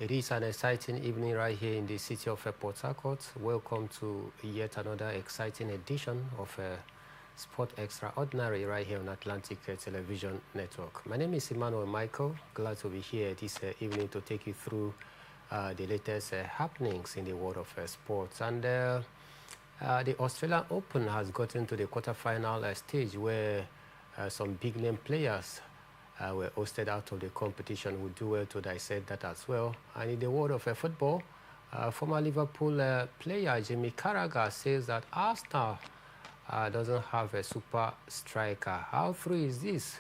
It is an exciting evening right here in the city of Port Harcourt. Welcome to yet another exciting edition of Sport Extraordinary right here on Atlantic Television Network. My name is Emmanuel Michael. Glad to be here this evening to take you through the latest happenings in the world of sports. And the Australian Open has gotten to the quarterfinal stage where some big-name players were hosted out of the competition. We'll do well to dissect that as well. And in the world of football, former Liverpool player Jimmy Carragher says that Arsenal doesn't have a super striker. How true is this?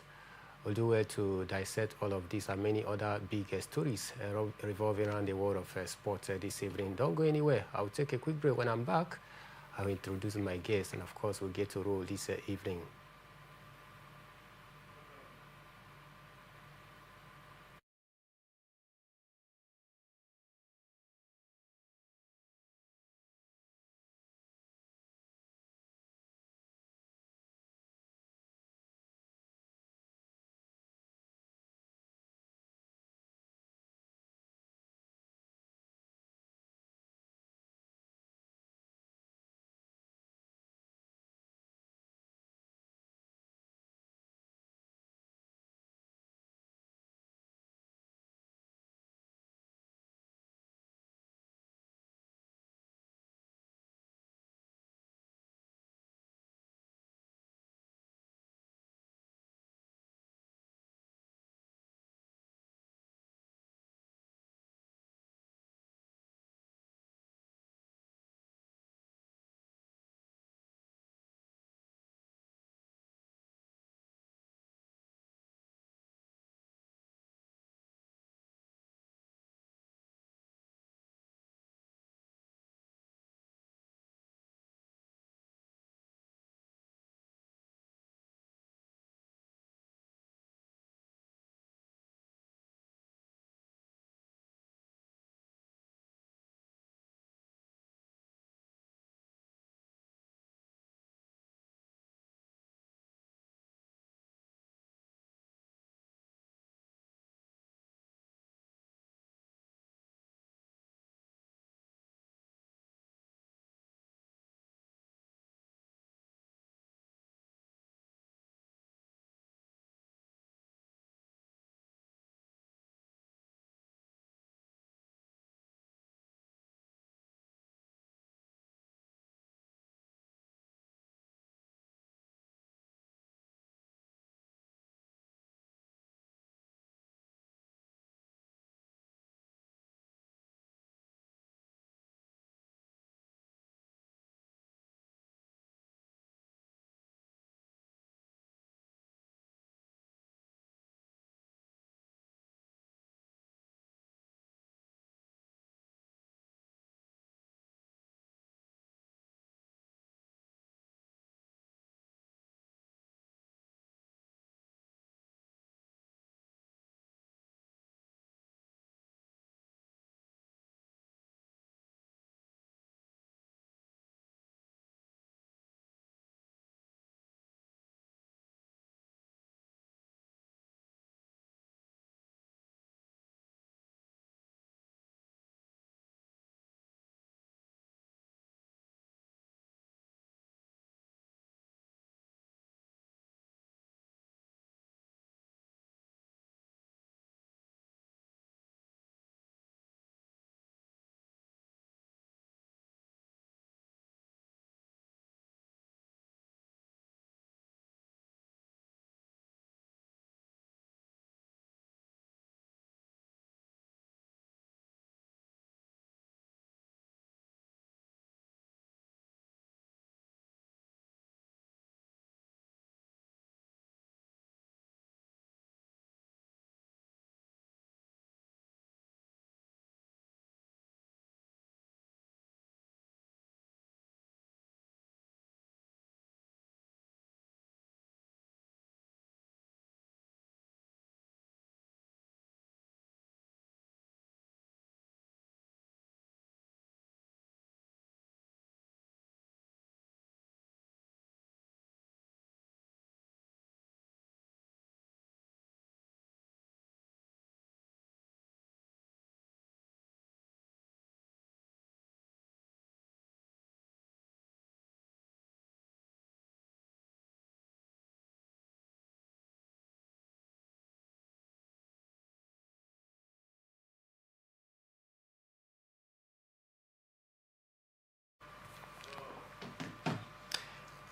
We'll do well to dissect all of these and many other big stories revolving around the world of sports this evening. Don't go anywhere. I'll take a quick break. When I'm back, I'll introduce my guests, and of course, we'll get to roll this evening.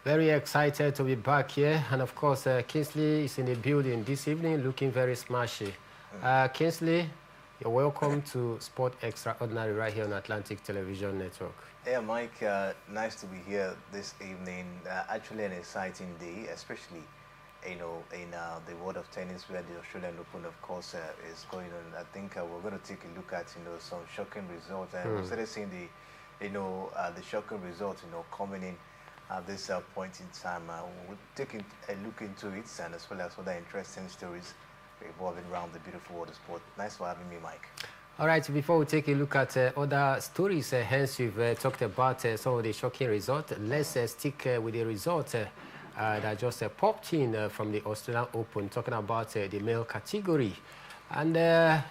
Very excited to be back here. And of course, Kingsley is in the building this evening looking very smashy. Kingsley, you're welcome to Sport Extraordinary right here on Atlantic Television Network. Yeah, Mike, nice to be here this evening. Actually an exciting day, especially, in the world of tennis where the Australian Open, of course, is going on. I think we're going to take a look at, some shocking results. And we started seeing the shocking results, coming in at this point in time. We'll take a look into it, and as well as other interesting stories revolving around the beautiful world of sport. Nice for having me, Mike. All right, before we take a look at other stories, hence you've talked about some of the shocking results, let's stick with the results that just popped in from the Australian Open, talking about the male category. And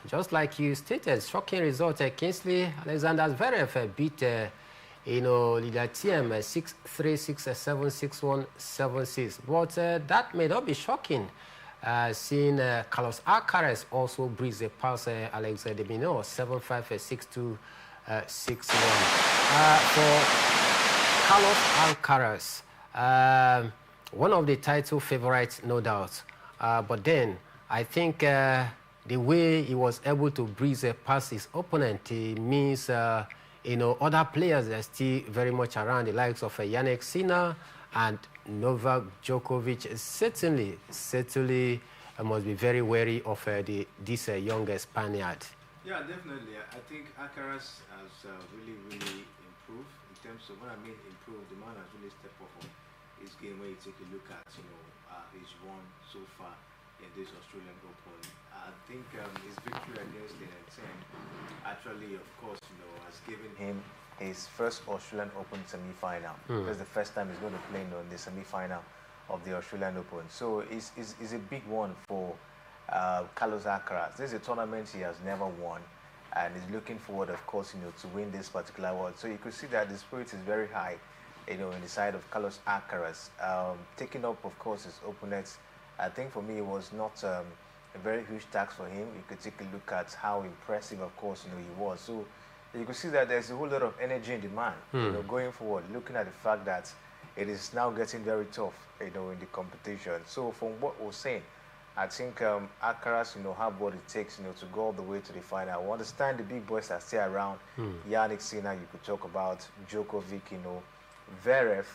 just like you stated, shocking result, Kingsley Alexander Zverev beat, Lydia Thiem 6-3, 6-7, 6-1, 7-6. But that may not be shocking. Seeing Carlos Alcaraz also breeze past Alex de Minaur 7-5, 6-2, 6-1. For Carlos Alcaraz, one of the title favorites, no doubt. But then I think the way he was able to breeze past his opponent, it means other players are still very much around, the likes of Jannik Sinner and Novak Djokovic. Certainly must be very wary of this younger Spaniard. Yeah, definitely. I think Alcaraz has really improved in terms of, when I mean improved, the man has really stepped up on his game. When you take a look at, his run so far in this Australian Open, I think his victory against Lydia Thiem actually, of course, has given him his first Australian Open semi-final. That's the first time he's going to play in the semi-final of the Australian Open. So it's a big one for Carlos Alcaraz. This is a tournament he has never won, and he's looking forward, of course, to win this particular one. So you could see that the spirit is very high, in the side of Carlos Alcaraz. Taking up, of course, his opponents, I think for me it was not a very huge task for him. You could take a look at how impressive, of course, he was. So you can see that there's a whole lot of energy in the man, going forward, looking at the fact that it is now getting very tough, in the competition. So from what we're saying, I think Alcaraz, have what it takes, to go all the way to the final. We understand the big boys are still around. Jannik Sinner, you could talk about Djokovic, Zverev.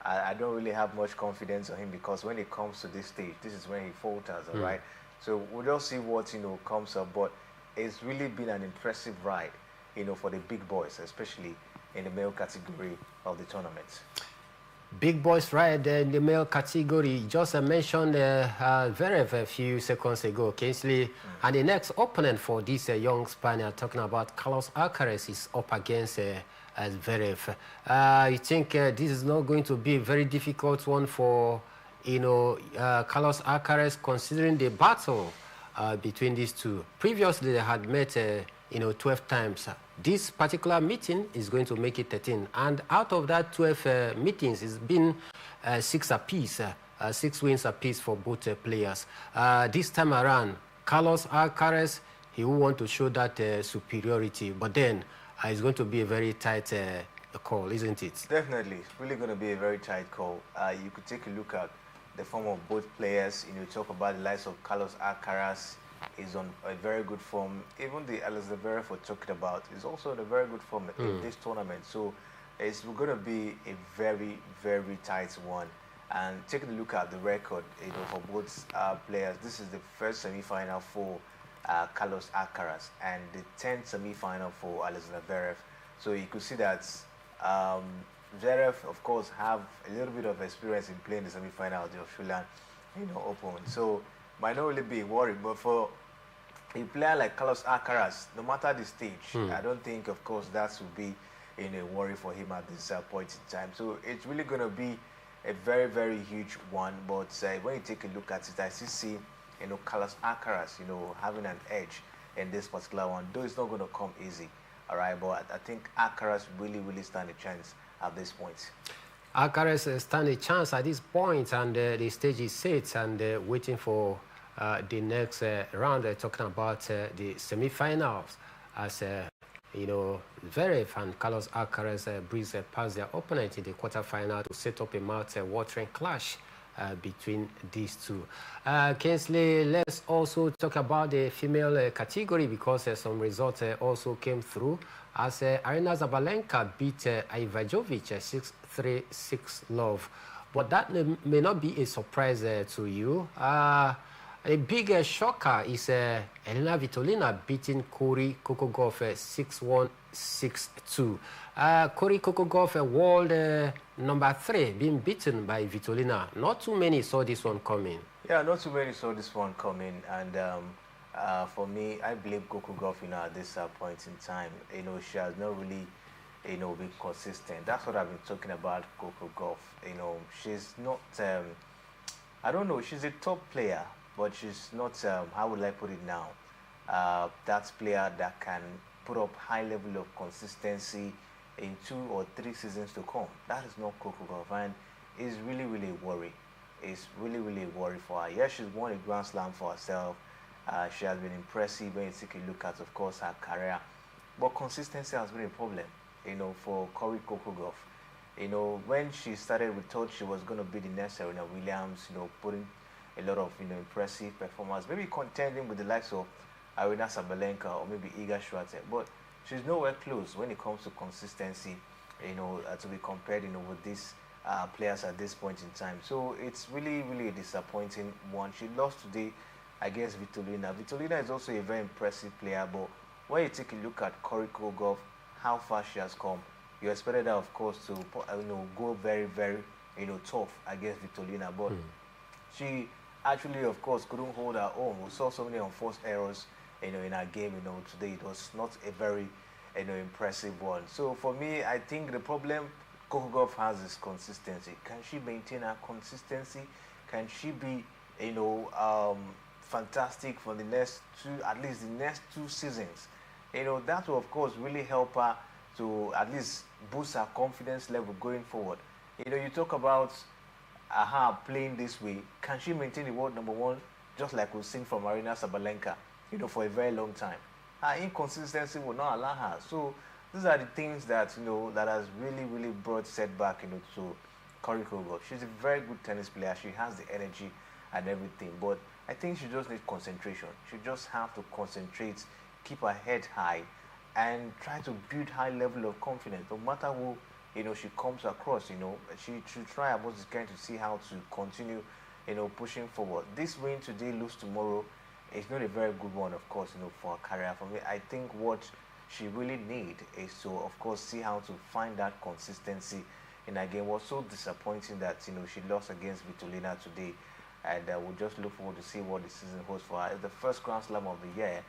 I don't really have much confidence on him, because when it comes to this stage, this is when he falters, all right? So we'll just see what, comes up. But it's really been an impressive ride, for the big boys, especially in the male category of the tournament. Big boys ride in the male category. Just mentioned Zverev a few seconds ago, Kingsley. And the next opponent for this young Spaniard, talking about Carlos Alcaraz, is up against Zverev. You think this is not going to be a very difficult one for Carlos Alcaraz, considering the battle between these two? Previously, they had met 12 times. This particular meeting is going to make it 13. And out of that 12 meetings, it's been 6 apiece, 6 wins apiece for both players. This time around, Carlos Alcaraz, he will want to show that superiority. But then, it's going to be a very tight call, isn't it? Definitely. It's really going to be a very tight call. You could take a look at the form of both players. Talk about the likes of Carlos Alcaraz is on a very good form. Even the Alex Zverev we're talking about is also in a very good form in this tournament. So it's going to be a very tight one. And taking a look at the record, for both players, this is the first semi-final for Carlos Alcaraz and the 10th semi-final for Alex Zverev. So you could see that Zverev, of course, have a little bit of experience in playing the semi-final of the Australian, Open. So might not really be worried, but for a player like Carlos Alcaraz, no matter the stage, I don't think, of course, that would be a worry for him at this point in time. So it's really going to be a very huge one. But when you take a look at it, I still see, Carlos Alcaraz, having an edge in this particular one. Though it's not going to come easy, all right. But I think Alcaraz really stand a chance at this point. Alcaraz stand a chance at this point, and the stage is set and waiting for the next round. Talking about the semi-finals, as You know, very fan Carlos Alcaraz breezed past their opponent in the quarterfinal to set up a mouth-watering clash between these two. Kingsley, let's also talk about the female category because some results also came through as Arina Zabalenka beat Ivajovic 6-3, 6-love. But that may not be a surprise to you. A big shocker is Elena Vitolina beating Cory Kokogov 6-1, 6-2. Cory Kokogov, world number 3, being beaten by Vitolina. Not too many saw this one coming. Yeah, not too many saw this one coming, and for me, I believe Kokogov, at this point in time, she has not really, been consistent. That's what I've been talking about Kokogov. She's not, I don't know, she's a top player, but she's not, how would I put it now? That player that can put up high level of consistency in 2 or 3 seasons to come. That is not Kokogov, and it's really, really worry. It's really, really worry for her. Yes, she's won a Grand Slam for herself. She has been impressive when you take a look at, of course, her career. But consistency has been a problem, for Cory Kokogov. When she started, we thought she was going to be the next Serena Williams, putting a lot of, impressive performance, maybe contending with the likes of Arina Sabalenka or maybe Iga Swiatek. But she's nowhere close when it comes to consistency, to be compared, with these players at this point in time. So it's really, really a disappointing one. She lost today against Vitolina. Vitolina is also a very impressive player, but when you take a look at Cory Kokogov, how far she has come, you expected her, of course, to go very, very tough against Vitolina, but she actually, of course, couldn't hold her own. We saw so many unforced errors in her game today. It was not a very impressive one. So for me, I think the problem Kokogov has is consistency. Can she maintain her consistency? Can she be fantastic for the next at least the next 2 seasons? That will, of course, really help her to at least boost her confidence level going forward. You talk about her playing this way. Can she maintain the world number 1, just like we've seen from Arina Sabalenka, for a very long time? Her inconsistency will not allow her. So these are the things that that has really, really brought setback to Cory Kokogov. She's a very good tennis player. She has the energy and everything, but I think she just needs concentration. She just have to concentrate, keep her head high, and try to build high level of confidence. No matter who she comes across, she should try about this kind to see how to continue, pushing forward. This win today, lose tomorrow, is not a very good one, of course, for her career. For me, I think what she really need is to, of course, see how to find that consistency. And again, was so disappointing that she lost against Vitolina today, and we'll just look forward to see what the season holds for her. It's the first Grand Slam of the year,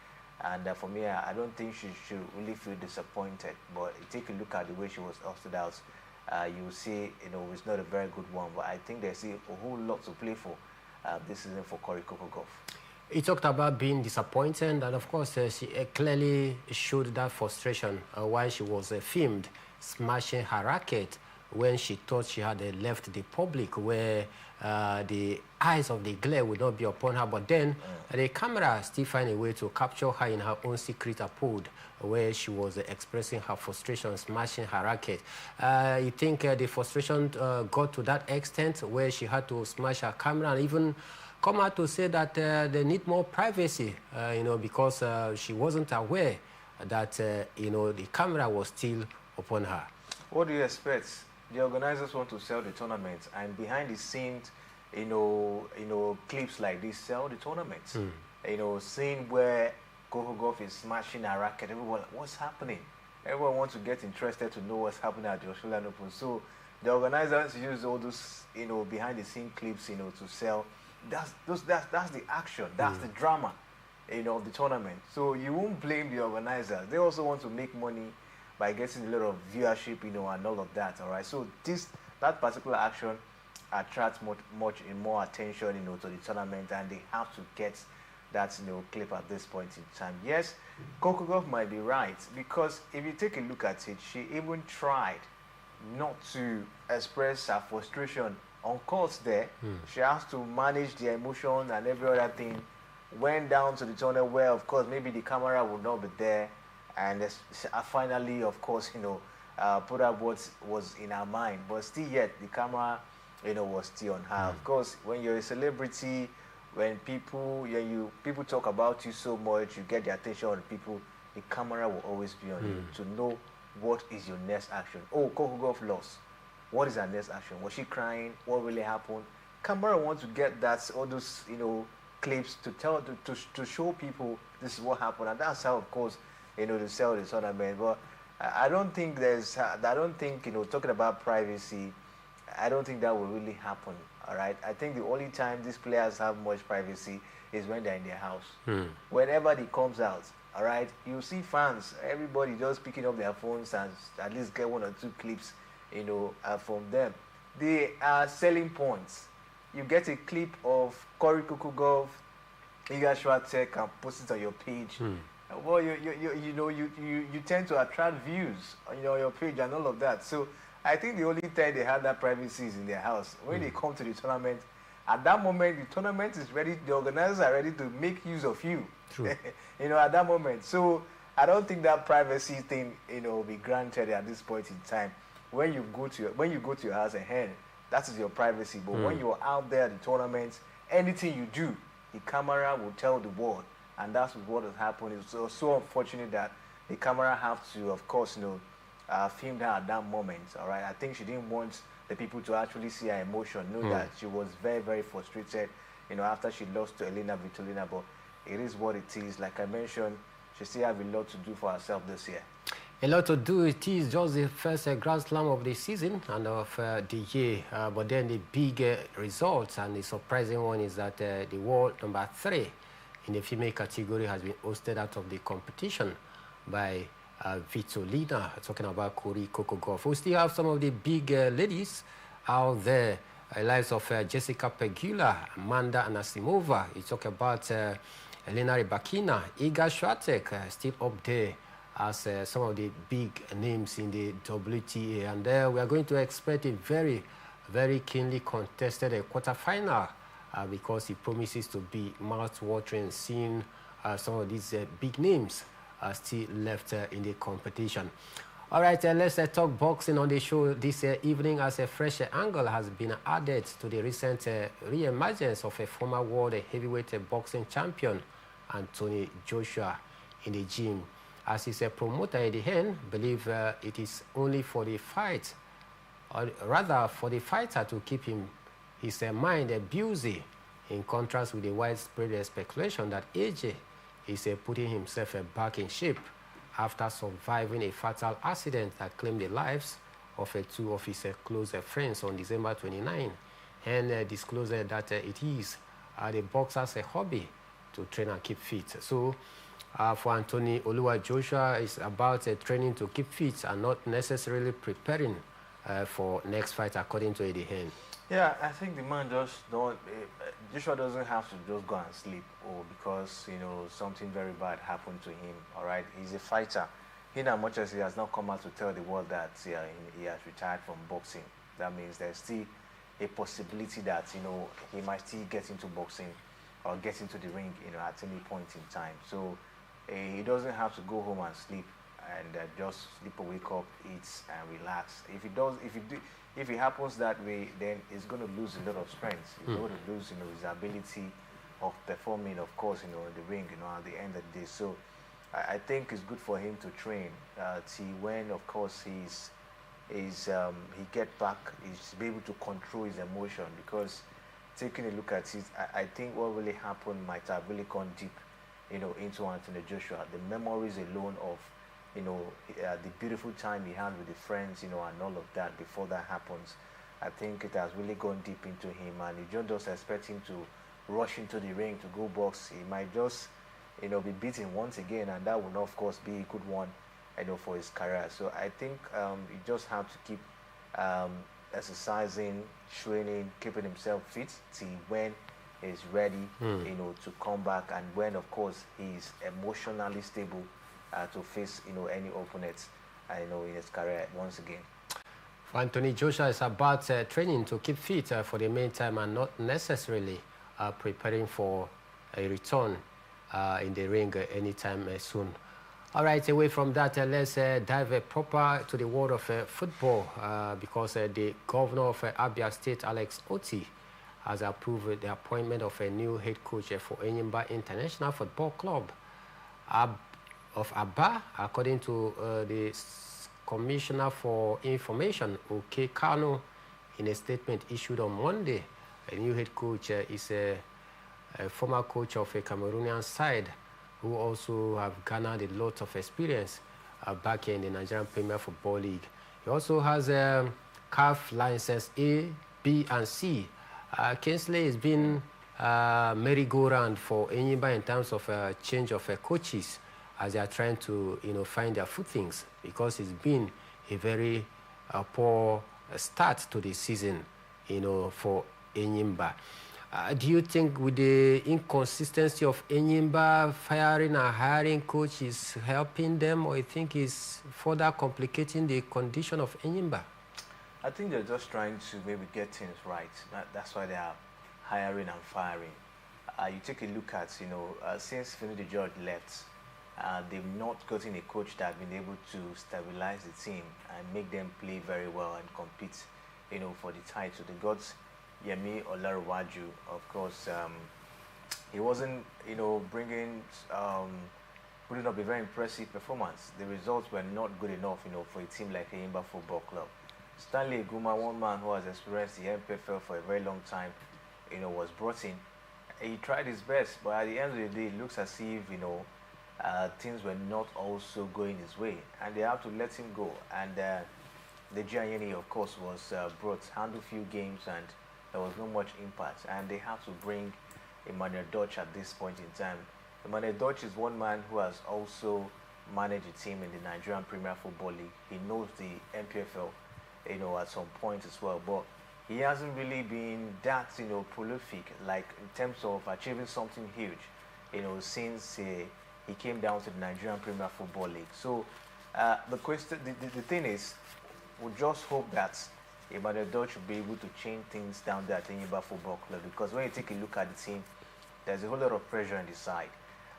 and for me, I don't think she should really feel disappointed. But take a look at the way she was hosted out. You will see, it's not a very good one, but I think there's a whole lot to play for this season for Cory Kokogov. He talked about being disappointed, and of course, she clearly showed that frustration while she was filmed smashing her racket when she thought she had left the public, where the eyes of the glare would not be upon her. But then the camera still found a way to capture her in her own secret abode, where she was expressing her frustration, smashing her racket. You think the frustration got to that extent where she had to smash her camera and even come out to say that they need more privacy, because she wasn't aware that, the camera was still upon her. What do you expect? The organizers want to sell the tournament, and behind the scenes, clips like this sell the tournament. Seeing where Kokogov is smashing a racket, everyone, what's happening? Everyone wants to get interested to know what's happening at the Australian Open. So the organizers use all those, behind the scene clips, to sell. That's the action. That's the drama, of the tournament. So you won't blame the organizers. They also want to make money by getting a lot of viewership, and all of that. All right. So that particular action attracts much more attention, to the tournament, and they have to get that, clip at this point in time. Yes, Kokogov might be right, because if you take a look at it, she even tried not to express her frustration on court there. She has to manage the emotion and every other thing. Went down to the tunnel where, of course, maybe the camera would not be there, and finally, of course, put up what was in her mind. But still, yet the camera, was still on her. Of course, when you're a celebrity, when people talk about you so much, you get the attention of people. The camera will always be on you to know what is your next action. Oh, Coco Golf lost. What is her next action? Was she crying? What really happened? Camera wants to get that, all those, clips to show people this is what happened, and that's how, of course, to sell the tournament. But I don't think talking about privacy, I don't think that will really happen. All right, I think the only time these players have much privacy is when they're in their house. Whenever they comes out, all right, you see fans, everybody just picking up their phones and at least get 1 or 2 clips, from them. They are selling points. You get a clip of Cory Kukugov, Iga Swiatek, and post it on your page. Well, you tend to attract views on your page and all of that. So I think the only time they have that privacy is in their house. When they come to the tournament, at that moment, the tournament is ready, the organizers are ready to make use of you. True. At that moment. So I don't think that privacy thing, will be granted at this point in time. When you go to your house ahead, that is your privacy. But when you're out there at the tournament, anything you do, the camera will tell the world. And that's what has happened. It's so unfortunate that the camera have to, of course, film her at that moment. All right. I think she didn't want the people to actually see her emotion, know that she was very, very frustrated, after she lost to Elena Vitolina. But it is what it is. Like I mentioned, she still have a lot to do for herself this year. A lot to do. It is just the first Grand Slam of the season and of the year. But then the big results and the surprising one is that the world number 3 in the female category has been hosted out of the competition by Vitolina, talking about Cory Kukugov. We still have some of the big ladies out there, likes of Jessica Pegula, Amanda Anasimova. You talk about Elena Rybakina, Iga Swiatek, still up there as some of the big names in the WTA. And we are going to expect a very, very keenly contested quarterfinal because it promises to be mouth-watering, seeing some of these big names still left in the competition. All right, let's talk boxing on the show this evening, as a fresh angle has been added to the recent re-emergence of a former world heavyweight boxing champion, Anthony Joshua, in the gym. As his promoter, Eddie Hearn, believe it is only for the fight, or rather for the fighter to keep his mind busy, in contrast with the widespread speculation that AJ is putting himself back in shape after surviving a fatal accident that claimed the lives of 2 of his close friends on December 29, and disclosed that it is the boxer's hobby to train and keep fit. So for Anthony Oluwa Joshua, it's about training to keep fit and not necessarily preparing for next fight, according to Eddie Hearn. Yeah, I think the man just don't. Joshua doesn't have to just go and sleep, or because something very bad happened to him. All right, he's a fighter. In as much as he has not come out to tell the world that he has retired from boxing, that means there's still a possibility that he might still get into boxing or get into the ring at any point in time. So he doesn't have to go home and sleep and just sleep or wake up, eat and relax. If it happens that way, then he's going to lose a lot of strength. He's going to lose, his ability of performing, of course, in the ring, at the end of the day. So I think it's good for him to train till when, of course, he get back, he's be able to control his emotion. Because taking a look at it, I think what really happened might have really gone deep, into Anthony Joshua. The memories alone of the beautiful time he had with his friends, and all of that before that happens. I think it has really gone deep into him, and you don't just expect him to rush into the ring to go box. He might just, be beaten once again, and that will, of course, be a good one, for his career. So I think he just have to keep exercising, training, keeping himself fit till when he's ready, to come back, and when, of course, he's emotionally stable to face, any opponents, in his career once again. For Anthony Joshua, it's about training to keep fit for the meantime, and not necessarily preparing for a return in the ring anytime soon. All right, away from that, let's dive proper to the world of football because the governor of Abia State, Alex Oti, has approved the appointment of a new head coach for Enyimba International Football Club of Aba, according to the Commissioner for Information, Oke Kano, in a statement issued on Monday. A new head coach is a former coach of a Cameroonian side who also have garnered a lot of experience back in the Nigerian Premier Football League. He also has CAF license A, B, and C. Kingsley has been merry-go-round for Enyimba in terms of change of coaches as they are trying to, find their footings, because it's been a very poor start to the season, for Enyimba. Do you think with the inconsistency of Enyimba firing and hiring coach is helping them, or you think it's further complicating the condition of Enyimba? I think they're just trying to maybe get things right. That's why they are hiring and firing. You take a look at, since Finidi George left, they've not gotten a coach that has been able to stabilize the team and make them play very well and compete, for the title. They got Yemi Olaruwaju, of course. He wasn't, putting up a very impressive performance. The results were not good enough, for a team like Enyimba Football Club. Stanley Eguma, one man who has experienced the MPFL for a very long time, was brought in. He tried his best, but at the end of the day, it looks as if, things were not also going his way, and they have to let him go. And the Gianni, of course, was brought, handled a few games, and there was not much impact. And they have to bring Emmanuel Dutch at this point in time. Emmanuel Dutch is one man who has also managed a team in the Nigerian Premier Football League. He knows the MPFL, at some point as well, but he hasn't really been that, prolific, like in terms of achieving something huge, since he came down to the Nigerian Premier Football League. So the thing is, we just hope that Emmanuel Dutch will be able to change things down there at Enyimba Football Club, because when you take a look at the team, there's a whole lot of pressure on the side.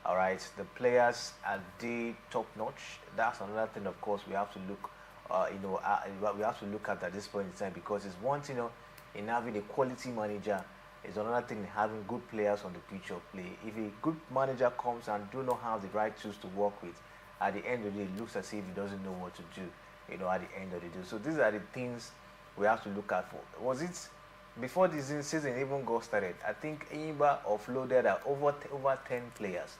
All right, the players, are they top notch? That's another thing, of course, we have to look. We have to look at this point in time, because it's one thing, in having a quality manager, is another thing in having good players on the pitch of play. If a good manager comes and do not have the right tools to work with, at the end of the day, it looks as if he doesn't know what to do, at the end of the day. So these are the things we have to look at for. Was it before the season even got started? I think Enyimba offloaded over 10 players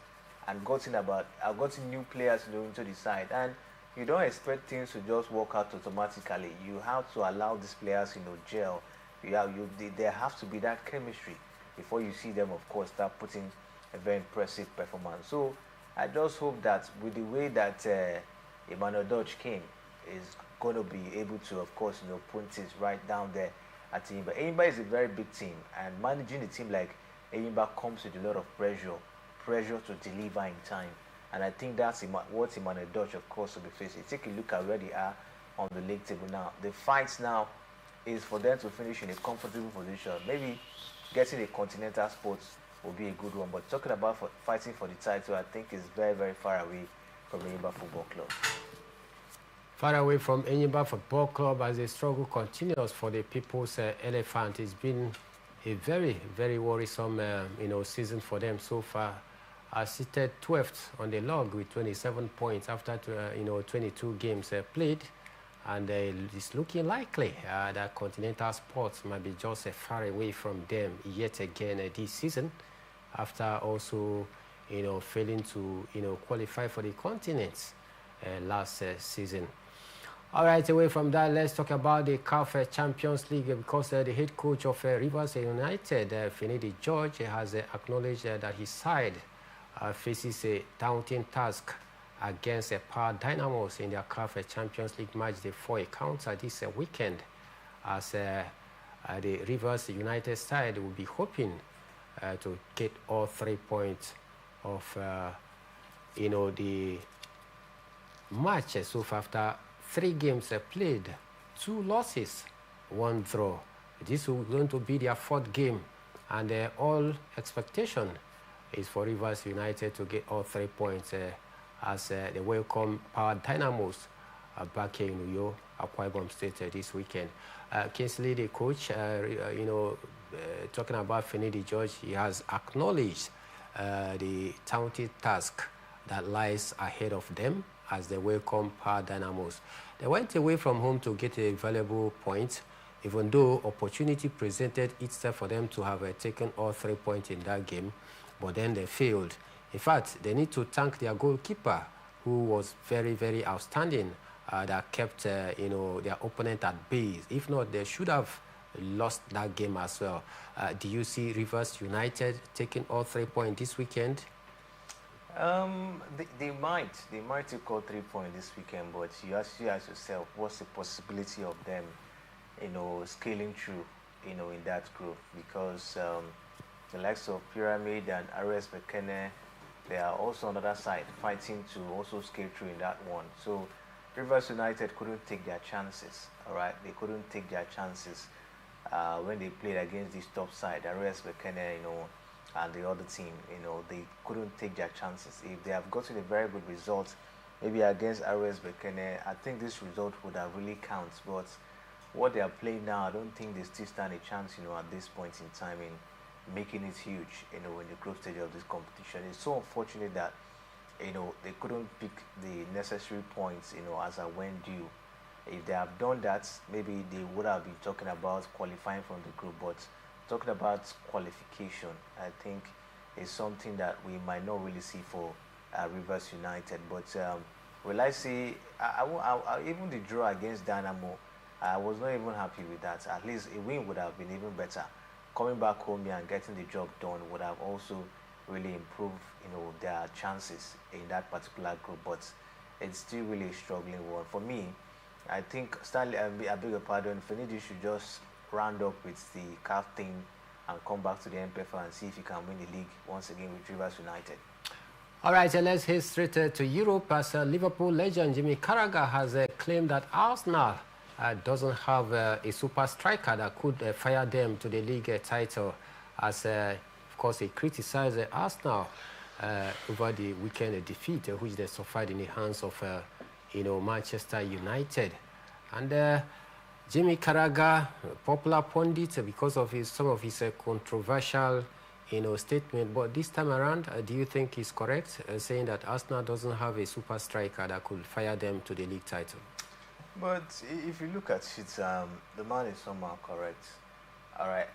and gotten new players into the side, and you don't expect things to just work out automatically. You have to allow these players, gel. There have to be that chemistry before you see them, of course, start putting a very impressive performance. So I just hope that with the way that Emmanuel Dutch came, is going to be able to, of course, put things right down there at Enyimba. Enyimba is a very big team, and managing a team like Enyimba comes with a lot of pressure to deliver in time. And I think that's what Emmanuel Dutch, of course, will be facing. Take a look at where they are on the league table now. The fight now is for them to finish in a comfortable position. Maybe getting a continental spot will be a good one. But talking about fighting for the title, I think is very, very far away from Enyimba Football Club. Far away from Enyimba Football Club as the struggle continues for the People's Elephant. It's been a very, very worrisome, season for them so far. Seated 12th on the log with 27 points after 22 games played, and it's looking likely that continental sports might be just far away from them yet again this season, after also failing to qualify for the continent last season. All right, away from that, let's talk about the CAF Champions League, because the head coach of Rivers United, Finidi George, has acknowledged that his side faces a daunting task against Power Dynamos in their CAF Champions League match. They for a counter this weekend, as the Rivers United side will be hoping to get all 3 points of the match so far after 3 games played, 2 losses, 1 draw. This is going to be their 4th game, and all expectation is for Rivers United to get all 3 points as they welcome Power Dynamos back here in Uyo, Akwa Ibom State this weekend. Kingsley, the coach, talking about Finidi George, he has acknowledged the talented task that lies ahead of them as they welcome Power Dynamos. They went away from home to get a valuable point, even though opportunity presented itself for them to have taken all 3 points in that game, but then they failed. In fact, they need to thank their goalkeeper, who was very, very outstanding, that kept their opponent at bay. If not, they should have lost that game as well. Do you see Rivers United taking all 3 points this weekend? They might take all 3 points this weekend, but you ask yourself, what's the possibility of them, scaling through, in that group? Because the likes of Pyramid and RS Bekene, they are also on the other side fighting to also scale through in that one. So Rivers United couldn't take their chances. All right, they couldn't take their chances when they played against this top side, RS Bekene, and the other team. They couldn't take their chances. If they have gotten a very good result, maybe against RS Bekene, I think this result would have really counted. But what they are playing now, I don't think they still stand a chance, at this point in time in making it huge, in the group stage of this competition. It's so unfortunate that, they couldn't pick the necessary points, as a when due. If they have done that, maybe they would have been talking about qualifying from the group. But talking about qualification, I think is something that we might not really see for Rivers United. But will I say, even the draw against Dynamo, I was not even happy with that. At least a win would have been even better. Coming back home here and getting the job done would have also really improved, their chances in that particular group. But it's still really a struggling one. For me, I think Stanley, I beg your pardon, Finidi should just round up with the CAF team and come back to the MPFL and see if he can win the league once again with Rivers United. All right, let's head straight to Europe as Liverpool legend Jimmy Carragher has claimed that Arsenal doesn't have a super striker that could fire them to the league title, as of course he criticized Arsenal over the weekend defeat which they suffered in the hands of Manchester United. And Jimmy Carragher, popular pundit because of some of his controversial statement, but this time around, do you think he's correct saying that Arsenal doesn't have a super striker that could fire them to the league title? But if you look at it, the man is somehow correct. All right,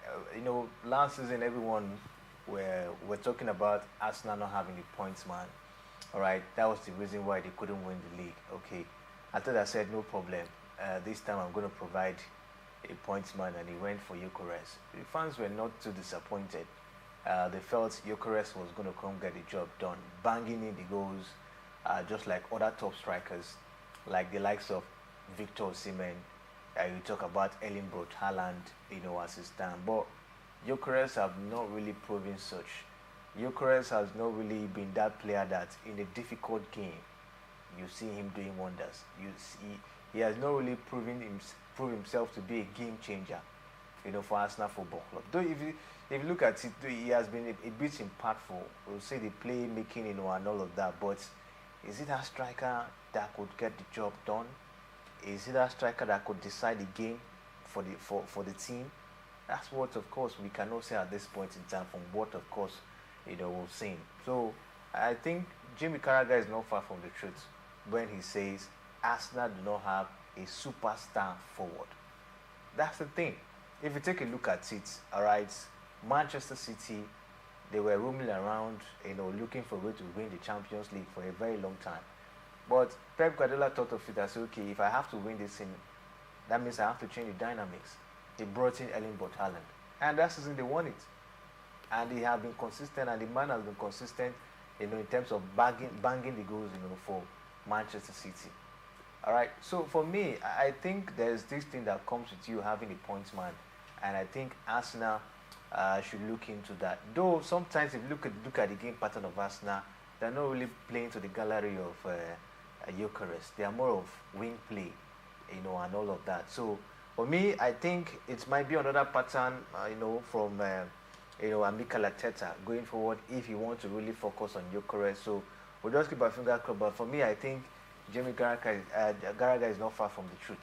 last season everyone were talking about Arsenal not having the points, man. All right, that was the reason why they couldn't win the league. Okay, I thought I said no problem. This time I'm going to provide a points man, and he went for Eucharist. The fans were not too disappointed. They felt Eucharist was going to come get the job done, banging in the goals, just like other top strikers, like the likes of Victor Osimhen. You talk about Erling Braut Haaland, as he stand. But Eucharist have not really proven such. Eucharist has not really been that player that in a difficult game, you see him doing wonders. You see, he has not really proved himself to be a game changer, for Arsenal Football Club. Though if you look at it, he has been a bit impactful. We'll say the playmaking, and all of that. But is it a striker that could get the job done? Is it a striker that could decide the game for the team? That's what, of course, we cannot say at this point in time from what, of course, we've seen. So I think Jimmy Carragher is not far from the truth when he says Arsenal do not have a superstar forward. That's the thing. If you take a look at it, all right, Manchester City, they were roaming around, looking for a way to win the Champions League for a very long time. But Pep Guardiola thought of it as, okay, if I have to win this thing, that means I have to change the dynamics. He brought in Erling Braut Haaland, and that season they won it. And they have been consistent, and the man has been consistent, in terms of banging the goals, for Manchester City. All right. So for me, I think there's this thing that comes with you having a points man, and I think Arsenal should look into that. Though sometimes if you look at the game pattern of Arsenal, they're not really playing to the gallery of Eucharist. They are more of wing play, and all of that. So for me, I think it might be another pattern, from Mikel Arteta going forward if you want to really focus on Eucharist. So we'll just keep our finger crossed. But for me, I think Jamie Carragher is not far from the truth.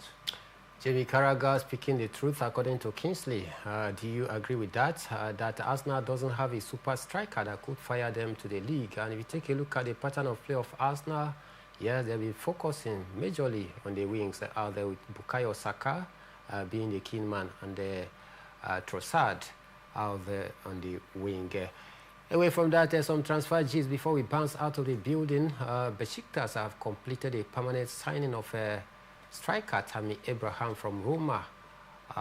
Jamie Carragher speaking the truth, according to Kingsley. Do you agree with that? That Arsenal doesn't have a super striker that could fire them to the league. And if you take a look at the pattern of play of Arsenal, yes, they'll be focusing majorly on the wings. There with Bukayo Saka being the key man, and Trossard out there on the wing. Away from that, some transfer gist before we bounce out of the building. Besiktas have completed a permanent signing of striker Tammy Abraham from Roma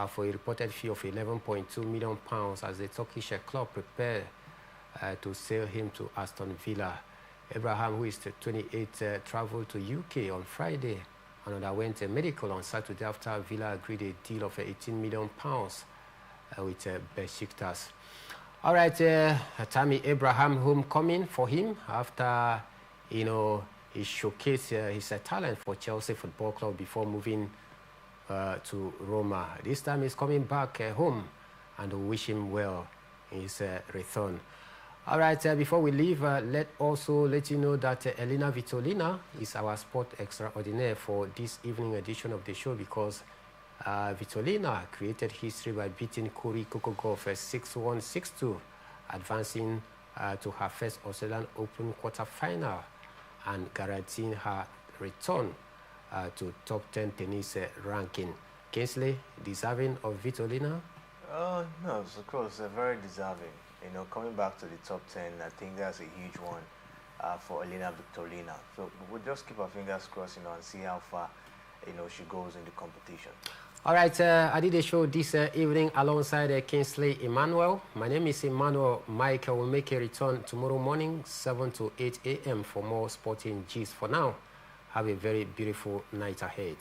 for a reported fee of £11.2 million as the Turkish club prepare to sell him to Aston Villa. Abraham, who is 28, traveled to UK on Friday and underwent a medical on Saturday after Villa agreed a deal of £18 million with Besiktas. All right, Tammy Abraham homecoming for him after, he showcased his talent for Chelsea Football Club before moving to Roma. This time he's coming back home, and we wish him well in his return. All right, before we leave, let you know that Elena Vitolina is our sport extraordinaire for this evening edition of the show, because Vitolina created history by beating Kuri Kokogov 6-1, 6-2, advancing to her first Australian Open quarter-final and guaranteeing her return to top 10 tennis ranking. Kingsley, deserving of Vitolina? No, of course, very deserving. Coming back to the top 10, I think that's a huge one for Elena Vitolina. So we'll just keep our fingers crossed, and see how far, she goes in the competition. All right, I did a show this evening alongside Kingsley Emmanuel. My name is Emmanuel. Mike will make a return tomorrow morning, 7 to 8 a.m. for more sporting gist. For now, have a very beautiful night ahead.